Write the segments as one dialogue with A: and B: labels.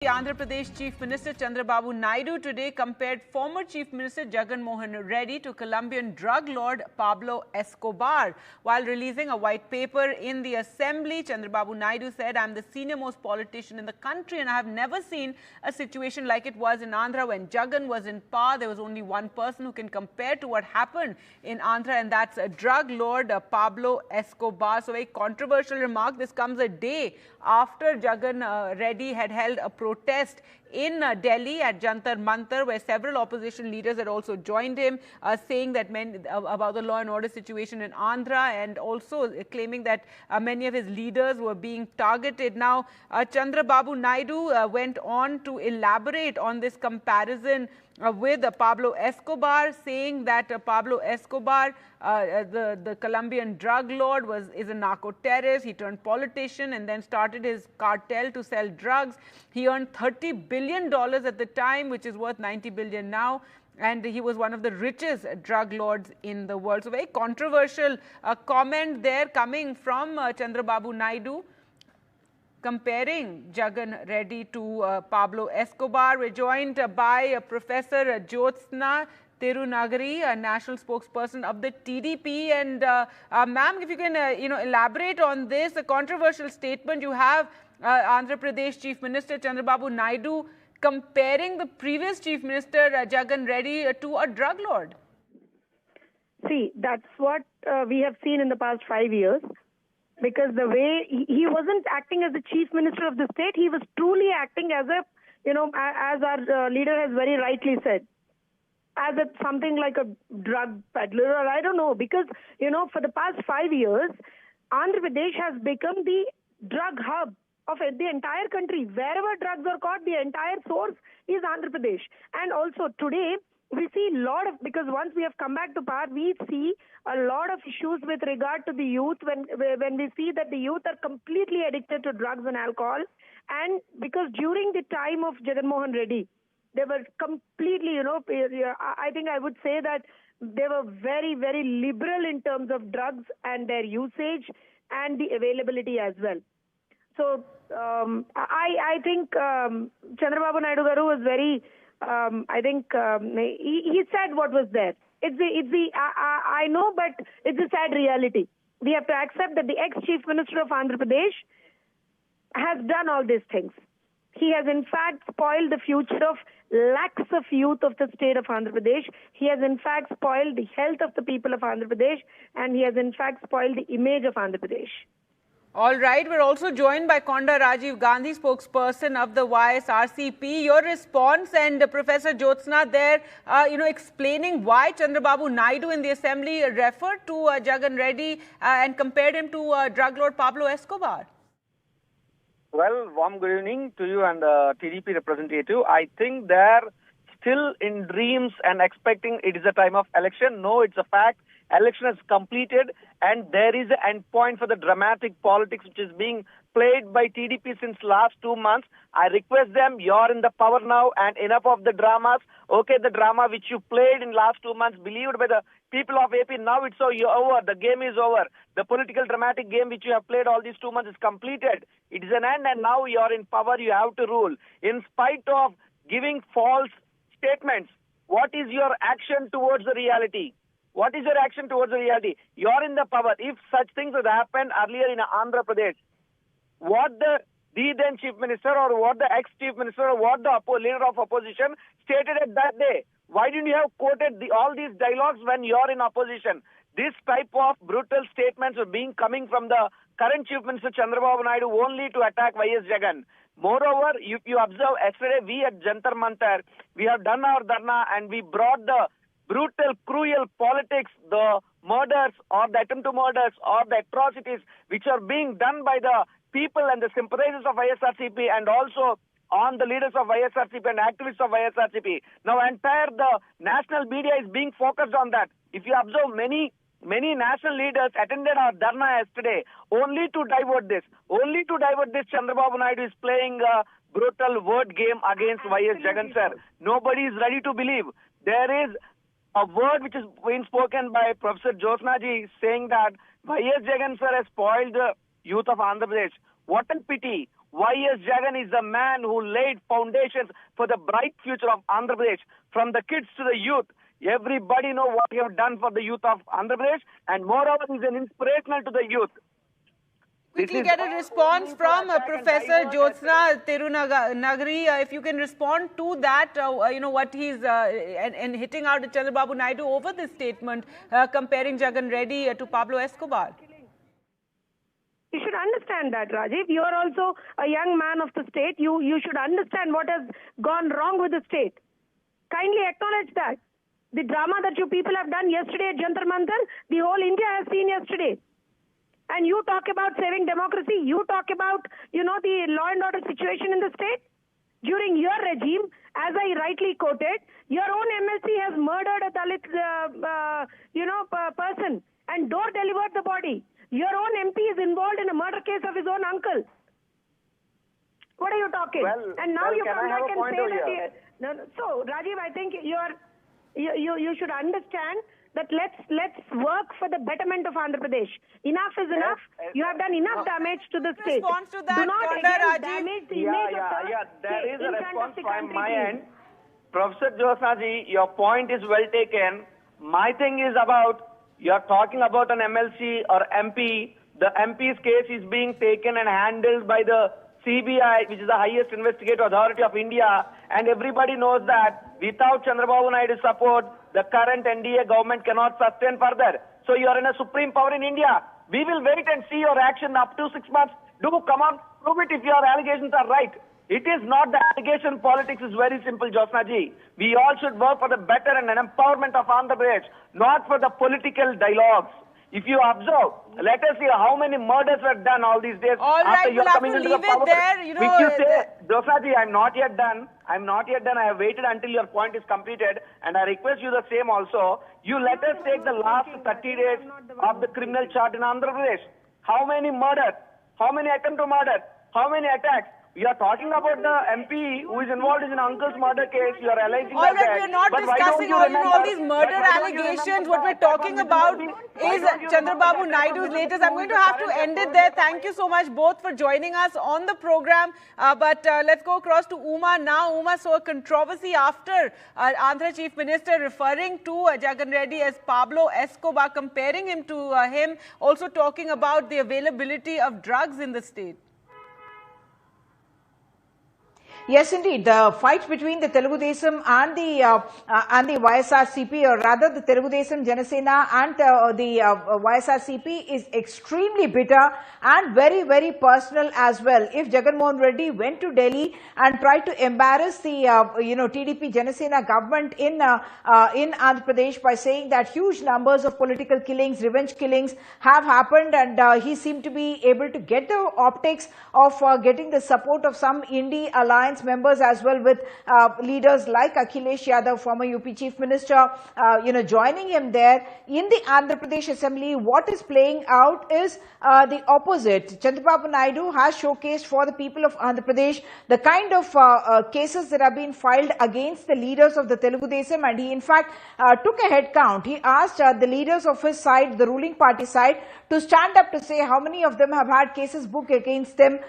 A: The Andhra Pradesh Chief Minister Chandrababu Naidu today compared former Chief Minister Jagan Mohan Reddy to Colombian drug lord Pablo Escobar. While releasing a white paper in the assembly, Chandrababu Naidu said, "I'm the senior-most politician in the country and I have never seen a situation like it was in Andhra when Jagan was in power. There was only one person who can compare to what happened in Andhra, and that's a drug lord Pablo Escobar." So, a controversial remark. This comes a day after Jagan Reddy had held a protest in Delhi at Jantar Mantar, where several opposition leaders had also joined him, saying that about the law and order situation in Andhra, and also claiming that many of his leaders were being targeted. Now, Chandrababu Naidu went on to elaborate on this comparison with Pablo Escobar, saying that Pablo Escobar, the Colombian drug lord, is a narco-terrorist. He turned politician and then started his cartel to sell drugs. He earned $30 billion at the time, which is worth $90 billion now. And he was one of the richest drug lords in the world. So, very controversial comment there coming from Chandrababu Naidu, comparing Jagan Reddy to Pablo Escobar. We're joined by Professor Jyotsna Tirunagari, a national spokesperson of the TDP. And ma'am, if you can elaborate on this, a controversial statement. You have Andhra Pradesh Chief Minister Chandrababu Naidu comparing the previous Chief Minister Jagan Reddy to a drug lord.
B: See, that's what we have seen in the past 5 years. Because the way he wasn't acting as the chief minister of the state, he was truly acting as a, as our leader has very rightly said, as something like a drug peddler, or I don't know. Because, for the past 5 years, Andhra Pradesh has become the drug hub of the entire country. Wherever drugs are caught, the entire source is Andhra Pradesh. And also today, we see a lot of, because once we have come back to power, we see a lot of issues with regard to the youth when we see that the youth are completely addicted to drugs and alcohol. And because during the time of Jagan Mohan Reddy, they were completely, I think I would say that they were very, very liberal in terms of drugs and their usage and the availability as well. So I think Chandrababu Naidu Garu was very... I think he said what was there. I know, but it's a sad reality. We have to accept that the ex-Chief Minister of Andhra Pradesh has done all these things. He has in fact spoiled the future of lakhs of youth of the state of Andhra Pradesh. He has in fact spoiled the health of the people of Andhra Pradesh, and he has in fact spoiled the image of Andhra Pradesh.
A: All right, we're also joined by Konda Rajiv Gandhi, spokesperson of the YSRCP. Your response, and Professor Jyotsna there, explaining why Chandrababu Naidu in the assembly referred to Jagan Reddy and compared him to drug lord Pablo Escobar.
C: Well, warm good evening to you and the TDP representative. I think they're still in dreams and expecting it is a time of election. No, it's a fact. Election is completed, and there is an end point for the dramatic politics which is being played by TDP since last 2 months. I request them, you're in the power now, and enough of the dramas. Okay, the drama which you played in last 2 months, believed by the people of AP, now it's over. The game is over. The political dramatic game which you have played all these 2 months is completed. It is an end, and now you're in power. You have to rule. In spite of giving false statements, what is your action towards the reality? What is your action towards the reality? You're in the power. If such things had happened earlier in Andhra Pradesh, what the then Chief Minister or what the ex-Chief Minister or what the leader of opposition stated at that day, why didn't you have quoted all these dialogues when you're in opposition? This type of brutal statements are coming from the current Chief Minister Chandrababu Naidu only to attack Y.S. Jagan. Moreover, if you observe yesterday, we at Jantar Mantar, we have done our dharna and we brought the brutal, cruel politics, the murders or the attempt to murders or the atrocities which are being done by the people and the sympathizers of YSRCP and also on the leaders of YSRCP and activists of YSRCP. Now, the national media is being focused on that. If you observe, many national leaders attended our dharna yesterday only to divert this. Only to divert this, Chandrababu Naidu is playing a brutal word game against Y.S. Jagan sir. Nobody is ready to believe. There is a word which is being spoken by Professor Jyotsna ji saying that Y.S. Jagan sir has spoiled the youth of Andhra Pradesh. What a pity. YS Jagan is the man who laid foundations for the bright future of Andhra Pradesh, from the kids to the youth. Everybody know what he have done for the youth of Andhra Pradesh, and moreover, he is an inspirational to the youth.
A: Quickly get a response from Professor Jyotsna Tirunagari. If you can respond to that, what he's and hitting out at Chandrababu Naidu over this statement, comparing Jagan Reddy to Pablo Escobar.
B: You should understand that, Rajiv. You are also a young man of the state. You should understand what has gone wrong with the state. Kindly acknowledge that. The drama that you people have done yesterday at Jantar Mantar, the whole India has seen yesterday. And you talk about saving democracy. You talk about, the law and order situation in the state. During your regime, as I rightly quoted, your own MLC has murdered a Dalit, person and door delivered the body. Your own MP is involved in a murder case of his own uncle. What are you talking? And now you come back and say that. So, Rajiv, I think you should understand that let's work for the betterment of Andhra Pradesh. Enough is enough. You have done enough damage to the state.
A: Response to that,
B: do not again damage the image of the
C: there is a response from my
B: country.
C: end. Professor Jyotsna, your point is well taken. My thing is about, you're talking about an MLC or MP. The MP's case is being taken and handled by the CBI, which is the highest investigative authority of India, and everybody knows that without Chandrababu Naidu's support, the current NDA government cannot sustain further. So you are in a supreme power in India. We will wait and see your action up to 6 months. Do come on, prove it if your allegations are right. It is not the allegation politics is very simple, Jyotsna ji. We all should work for the better and empowerment of Andhra Pradesh, not for the political dialogues. If you observe, let us see how many murders were done all these days.
A: All right, we'll have to leave it there.
C: Which you say, Jyotsna ji, I'm not yet done. I'm not yet done. I have waited until your point is completed, and I request you the same also. You let us take the last 30 days of the criminal chart in Andhra Pradesh. How many murders? How many attempt to murder? How many attacks? We are talking about the MP who is involved in an uncle's murder case. You are alleging
A: all right, we are not discussing all these murder allegations. What we're talking about is Chandrababu Naidu's latest. I'm going to have to end it there. Thank you so much both for joining us on the program. But let's go across to Uma now. Uma, so a controversy after Andhra Chief Minister referring to Jagan Reddy as Pablo Escobar, comparing him to him, also talking about the availability of drugs in the state.
D: Yes, indeed. The fight between the Telugu Desam and the YSRCP, or rather the Telugu Desam Janasena and the YSRCP, is extremely bitter and very, very personal as well. If Jagan Mohan Reddy went to Delhi and tried to embarrass the TDP Janasena government in Andhra Pradesh by saying that huge numbers of political killings, revenge killings have happened, and he seemed to be able to get the optics of getting the support of some Indi alliance members as well, with leaders like Akhilesh Yadav, former UP Chief Minister, joining him there in the Andhra Pradesh Assembly. What is playing out is the opposite. Chandrababu Naidu has showcased for the people of Andhra Pradesh the kind of cases that have been filed against the leaders of the Telugu Desam, and he in fact took a head count. He asked the leaders of his side, the ruling party side, to stand up to say how many of them have had cases booked against them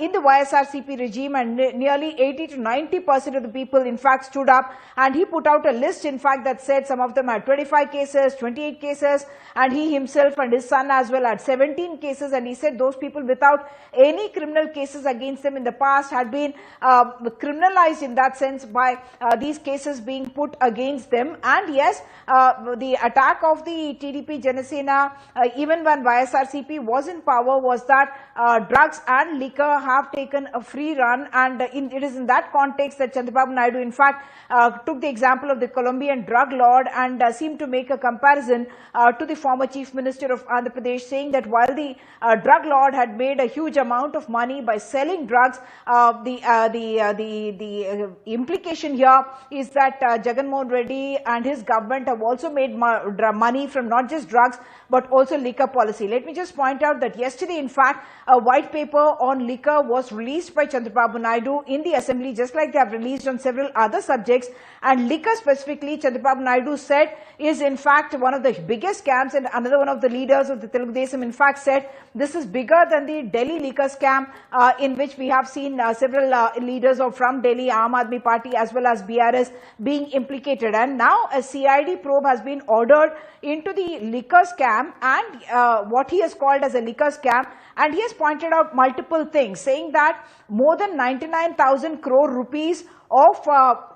D: in the YSRCP regime, and nearly 80 to 90% of the people in fact stood up, and he put out a list in fact that said some of them had 25 cases, 28 cases, and he himself and his son as well had 17 cases, and he said those people without any criminal cases against them in the past had been criminalized in that sense by these cases being put against them. And yes, the attack of the TDP Janasena, even when YSRCP was in power, was that drugs and liquor have taken a free run, and it is in that context that Chandrababu Naidu in fact took the example of the Columbian drug lord and seemed to make a comparison to the former Chief Minister of Andhra Pradesh, saying that while the drug lord had made a huge amount of money by selling drugs, the implication here is that Jagan Mohan Reddy and his government have also made money from not just drugs but also liquor policy. policy. Let me just point out that yesterday, in fact, a white paper on liquor was released by Chandrababu Naidu in the assembly, just like they have released on several other subjects. And liquor specifically, Chandrababu Naidu said, is in fact one of the biggest scams, and another one of the leaders of the Telugu Desam in fact said this is bigger than the Delhi liquor scam, in which we have seen several leaders from Delhi, Aam Aadmi Party as well as BRS being implicated. And now a CID probe has been ordered into the liquor scam and what he has called as a liquor scam, and he has pointed out multiple things, saying that more than 99,000 crore rupees of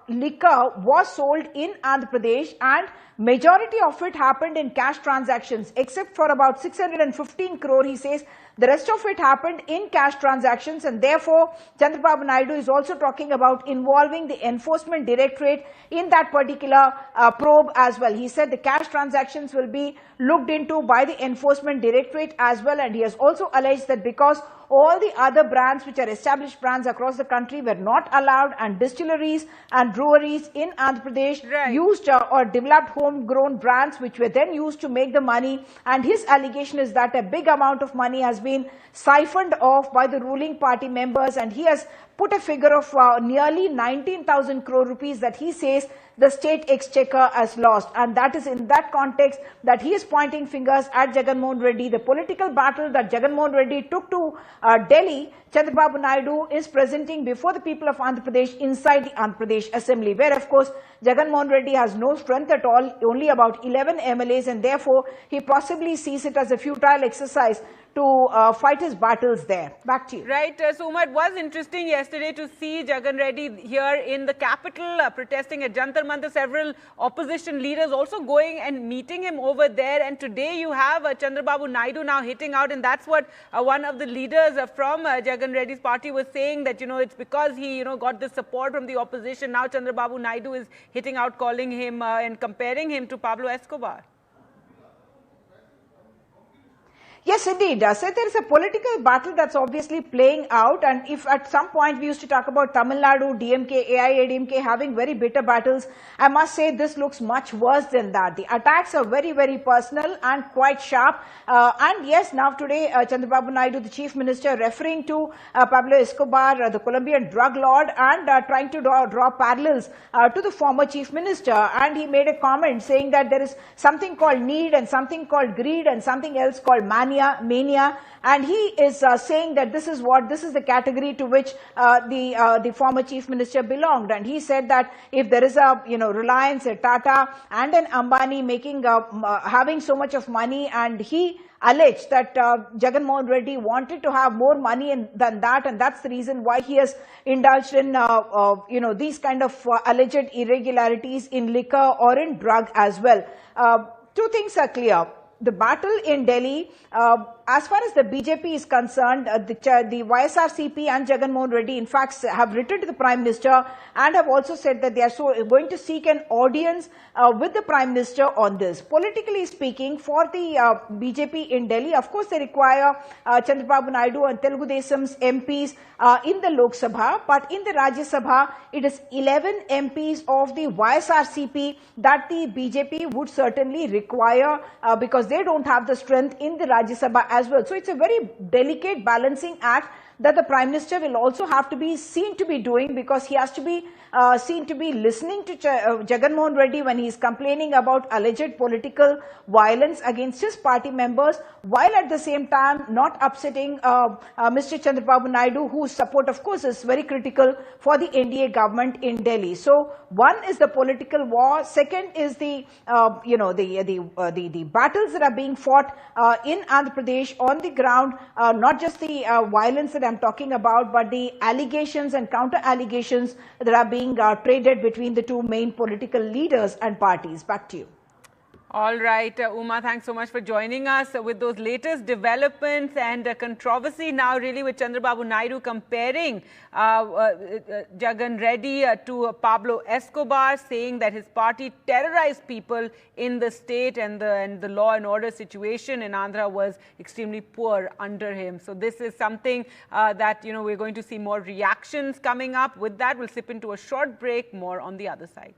D: liquor was sold in Andhra Pradesh, and majority of it happened in cash transactions, except for about 615 crore, he says. The rest of it happened in cash transactions, and therefore Chandrababu Naidu is also talking about involving the Enforcement Directorate in that particular probe as well. He said the cash transactions will be looked into by the Enforcement Directorate as well, and he has also alleged that because all the other brands which are established brands across the country were not allowed, and distilleries and breweries in Andhra Pradesh used or developed homegrown brands which were then used to make the money, and his allegation is that a big amount of money has been siphoned off by the ruling party members, and he has put a figure of nearly 19,000 crore rupees that he says the state exchequer has lost. And that is in that context that he is pointing fingers at Jagan Mohan Reddy. The political battle that Jagan Mohan Reddy took to Delhi, Chandrababu Naidu is presenting before the people of Andhra Pradesh inside the Andhra Pradesh Assembly, where of course Jagan Mohan Reddy has no strength at all, only about 11 MLAs, and therefore he possibly sees it as a futile exercise to fight his battles there. Back to you.
A: Right, Suma, it was interesting yesterday to see Jagan Reddy here in the capital protesting at Jantar Mantar. Several opposition leaders also going and meeting him over there. And today you have Chandrababu Naidu now hitting out, and that's what one of the leaders from Jagan Reddy's party was saying, that it's because he got the support from the opposition. Now Chandrababu Naidu is hitting out, calling him and comparing him to Pablo Escobar.
D: Yes, indeed. So there is a political battle that's obviously playing out, and if at some point we used to talk about Tamil Nadu, DMK, AIADMK having very bitter battles, I must say this looks much worse than that. The attacks are very, very personal and quite sharp. And yes, now today Chandrababu Naidu, the Chief Minister, referring to Pablo Escobar, the Colombian drug lord, and trying to draw parallels to the former Chief Minister. And he made a comment saying that there is something called need and something called greed and something else called mania, and he is saying that this is the category to which the former Chief Minister belonged. And he said that if there is a Reliance, a Tata and an Ambani making having so much of money, and he alleged that Jagan Mohan Reddy wanted to have more money than that, and that's the reason why he has indulged in these kind of alleged irregularities in liquor or in drug as well. Two things are clear. The battle in Delhi, as far as the BJP is concerned, the YSRCP and Jagan Mohan Reddy in fact have written to the Prime Minister and have also said that they are going to seek an audience with the Prime Minister on this. Politically speaking, for the BJP in Delhi, of course they require Chandrababu Naidu and Telugu Desam's MPs in the Lok Sabha, but in the Rajya Sabha, it is 11 MPs of the YSRCP that the BJP would certainly require because they don't have the strength in the Rajya Sabha as well. So it's a very delicate balancing act that the Prime Minister will also have to be seen to be doing, because he has to be seen to be listening to Jagan Mohan Reddy when he is complaining about alleged political violence against his party members, while at the same time not upsetting Mr. Chandrababu Naidu, whose support of course is very critical for the NDA government in Delhi. So one is the political war, second is the the battles that are being fought in Andhra Pradesh on the ground, not just the violence that I'm talking about, but the allegations and counter allegations that are being traded between the two main political leaders and parties. Back to you.
A: All right, Uma, thanks so much for joining us with those latest developments and controversy now really with Chandrababu Naidu comparing Jagan Reddy to Pablo Escobar, saying that his party terrorized people in the state and the law and order situation in Andhra was extremely poor under him. So this is something that, we're going to see more reactions coming up. With that, we'll slip into a short break, more on the other side.